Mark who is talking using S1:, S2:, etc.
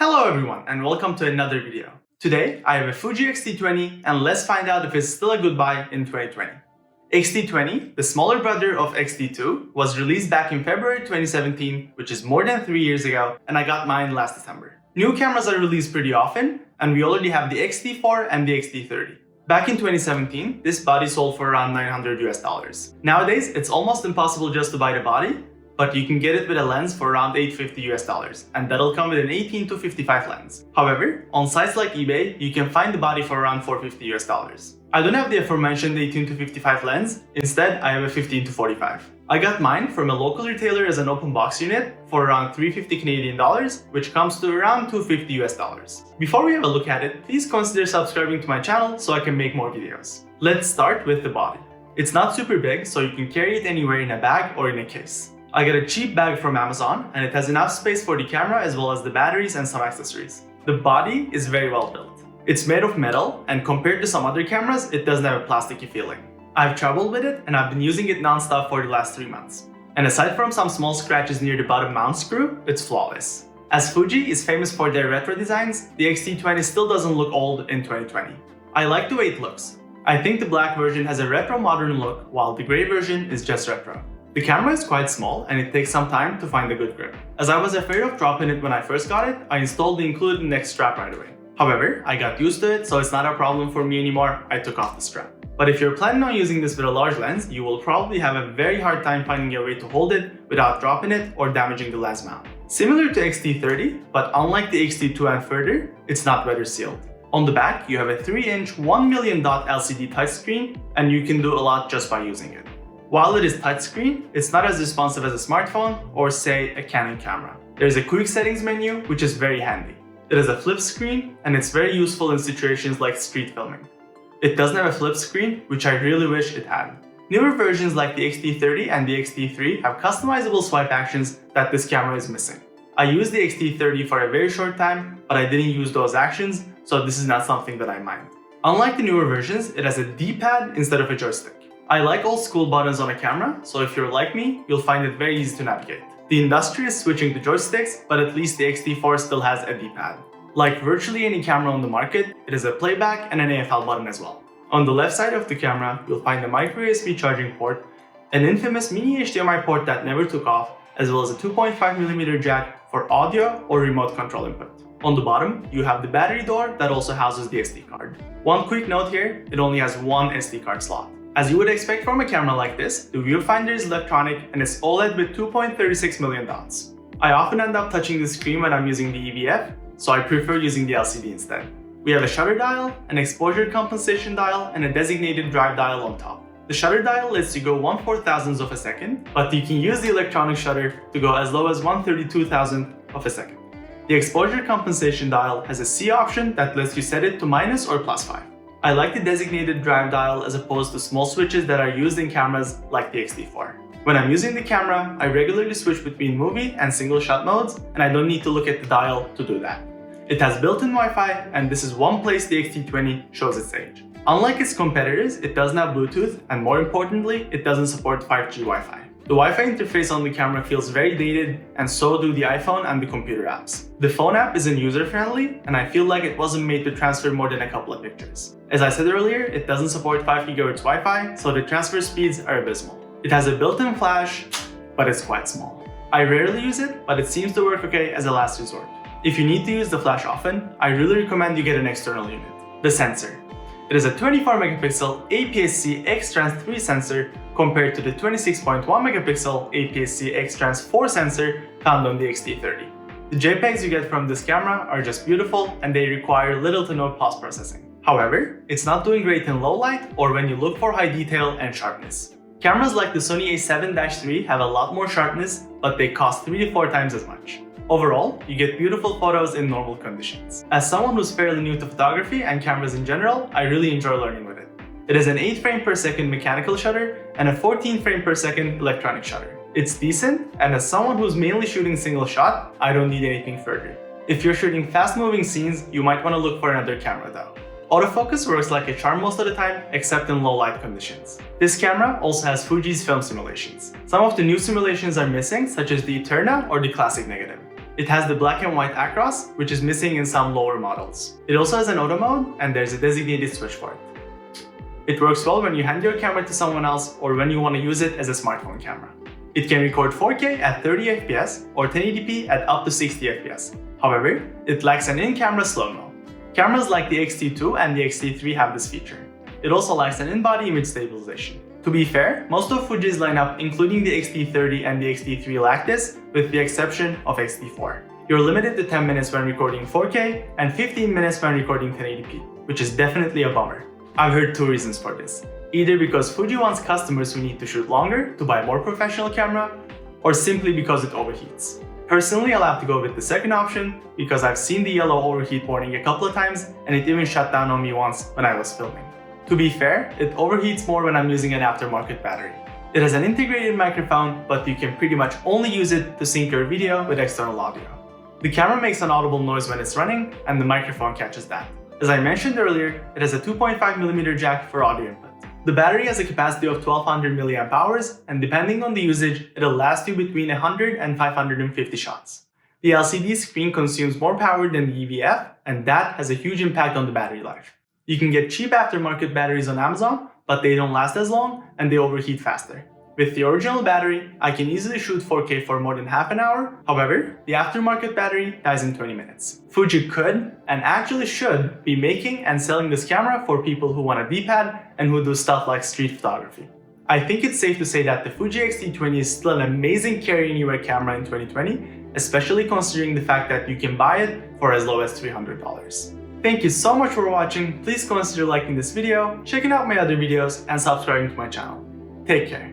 S1: Hello everyone and welcome to another video. Today I have a Fuji X-T20 and let's find out if it's still a good buy in 2020. X-T20, the smaller brother of X-T2, was released back in February 2017, which is more than 3 years ago, and I got mine last December. New cameras are released pretty often, and we already have the X-T4 and the X-T30. Back in 2017, this body sold for around $900 US. Nowadays, it's almost impossible just to buy the body, but you can get it with a lens for around $850 US, and that'll come with an 18 to 55 lens. However, on sites like eBay, you can find the body for around $450 US. I don't have the aforementioned 18 to 55 lens, instead I have a 15 to 45. I got mine from a local retailer as an open box unit for around $350 Canadian dollars, which comes to around $250 US. Before we have a look at it, please consider subscribing to my channel so I can make more videos. Let's start with the body. It's not super big, so you can carry it anywhere in a bag or in a case. I got a cheap bag from Amazon and it has enough space for the camera as well as the batteries and some accessories. The body is very well built. It's made of metal and compared to some other cameras, it doesn't have a plasticky feeling. I've traveled with it and I've been using it non-stop for the last 3 months. And aside from some small scratches near the bottom mount screw, it's flawless. As Fuji is famous for their retro designs, the X-T20 still doesn't look old in 2020. I like the way it looks. I think the black version has a retro modern look while the gray version is just retro. The camera is quite small and it takes some time to find a good grip. As I was afraid of dropping it when I first got it, I installed the included neck strap right away. However, I got used to it, so it's not a problem for me anymore. I took off the strap. But if you're planning on using this with a large lens, you will probably have a very hard time finding a way to hold it without dropping it or damaging the lens mount. Similar to X-T30, but unlike the X-T2 and further, it's not weather sealed. On the back, you have a 3-inch 1 million dot LCD touchscreen, and you can do a lot just by using it. While it is touchscreen, it's not as responsive as a smartphone or say a Canon camera. There's a quick settings menu, which is very handy. It is a flip screen and it's very useful in situations like street filming. It doesn't have a flip screen, which I really wish it had. Newer versions like the X-T30 and the X-T3 have customizable swipe actions that this camera is missing. I used the X-T30 for a very short time, but I didn't use those actions, so this is not something that I mind. Unlike the newer versions, it has a D-pad instead of a joystick. I like old school buttons on a camera, so if you're like me, you'll find it very easy to navigate. The industry is switching to joysticks, but at least the X-T4 still has a D-pad. Like virtually any camera on the market, it has a playback and an AFL button as well. On the left side of the camera, you'll find a micro USB charging port, an infamous mini HDMI port that never took off, as well as a 2.5mm jack for audio or remote control input. On the bottom, you have the battery door that also houses the SD card. One quick note here, it only has one SD card slot. As you would expect from a camera like this, the viewfinder is electronic and is OLED with 2.36 million dots. I often end up touching the screen when I'm using the EVF, so I prefer using the LCD instead. We have a shutter dial, an exposure compensation dial, and a designated drive dial on top. The shutter dial lets you go 1/4000th of a second, but you can use the electronic shutter to go as low as 1/32,000th of a second. The exposure compensation dial has a C option that lets you set it to minus or +5. I like the designated drive dial as opposed to small switches that are used in cameras like the X-T4. When I'm using the camera, I regularly switch between movie and single shot modes, and I don't need to look at the dial to do that. It has built-in Wi-Fi, and this is one place the X-T20 shows its age. Unlike its competitors, it doesn't have Bluetooth, and more importantly, it doesn't support 5G Wi-Fi. The Wi-Fi interface on the camera feels very dated, and so do the iPhone and the computer apps. The phone app isn't user-friendly, and I feel like it wasn't made to transfer more than a couple of pictures. As I said earlier, it doesn't support 5 GHz Wi-Fi, so the transfer speeds are abysmal. It has a built-in flash, but it's quite small. I rarely use it, but it seems to work okay as a last resort. If you need to use the flash often, I really recommend you get an external unit. The sensor. It is a 24 megapixel APS-C X-Trans 3 sensor compared to the 26.1 megapixel APS-C X-Trans 4 sensor found on the X-T30. The JPEGs you get from this camera are just beautiful and they require little to no post-processing. However, it's not doing great in low light or when you look for high detail and sharpness. Cameras like the Sony a7-III have a lot more sharpness, but they cost 3 to 4 times as much. Overall, you get beautiful photos in normal conditions. As someone who's fairly new to photography and cameras in general, I really enjoy learning with it. It is an 8 frame per second mechanical shutter and a 14 frame per second electronic shutter. It's decent, and as someone who's mainly shooting single shot, I don't need anything further. If you're shooting fast moving scenes, you might want to look for another camera though. Autofocus works like a charm most of the time, except in low light conditions. This camera also has Fuji's film simulations. Some of the new simulations are missing, such as the Eterna or the Classic Negative. It has the black and white across, which is missing in some lower models. It also has an auto mode, and there's a designated switch for it. It works well when you hand your camera to someone else or when you want to use it as a smartphone camera. It can record 4K at 30 FPS or 1080p at up to 60 FPS. However, it lacks an in-camera slow-mo. Cameras like the X-T2 and the X-T3 have this feature. It also lacks an in-body image stabilization. To be fair, most of Fuji's lineup, including the X-T30 and the X-T3, lack this, with the exception of X-T4. You're limited to 10 minutes when recording 4K and 15 minutes when recording 1080p, which is definitely a bummer. I've heard two reasons for this. Either because Fuji wants customers who need to shoot longer to buy more professional camera, or simply because it overheats. Personally, I'll have to go with the second option because I've seen the yellow overheat warning a couple of times and it even shut down on me once when I was filming. To be fair, it overheats more when I'm using an aftermarket battery. It has an integrated microphone, but you can pretty much only use it to sync your video with external audio. The camera makes an audible noise when it's running, and the microphone catches that. As I mentioned earlier, it has a 2.5mm jack for audio input. The battery has a capacity of 1200 mAh, and depending on the usage, it'll last you between 100 and 550 shots. The LCD screen consumes more power than the EVF, and that has a huge impact on the battery life. You can get cheap aftermarket batteries on Amazon, but they don't last as long and they overheat faster. With the original battery, I can easily shoot 4K for more than half an hour. However, the aftermarket battery dies in 20 minutes. Fuji could, and actually should, be making and selling this camera for people who want a D-pad and who do stuff like street photography. I think it's safe to say that the Fuji X-T20 is still an amazing carry anywhere camera in 2020, especially considering the fact that you can buy it for as low as $300. Thank you so much for watching. Please consider liking this video, checking out my other videos, and subscribing to my channel. Take care.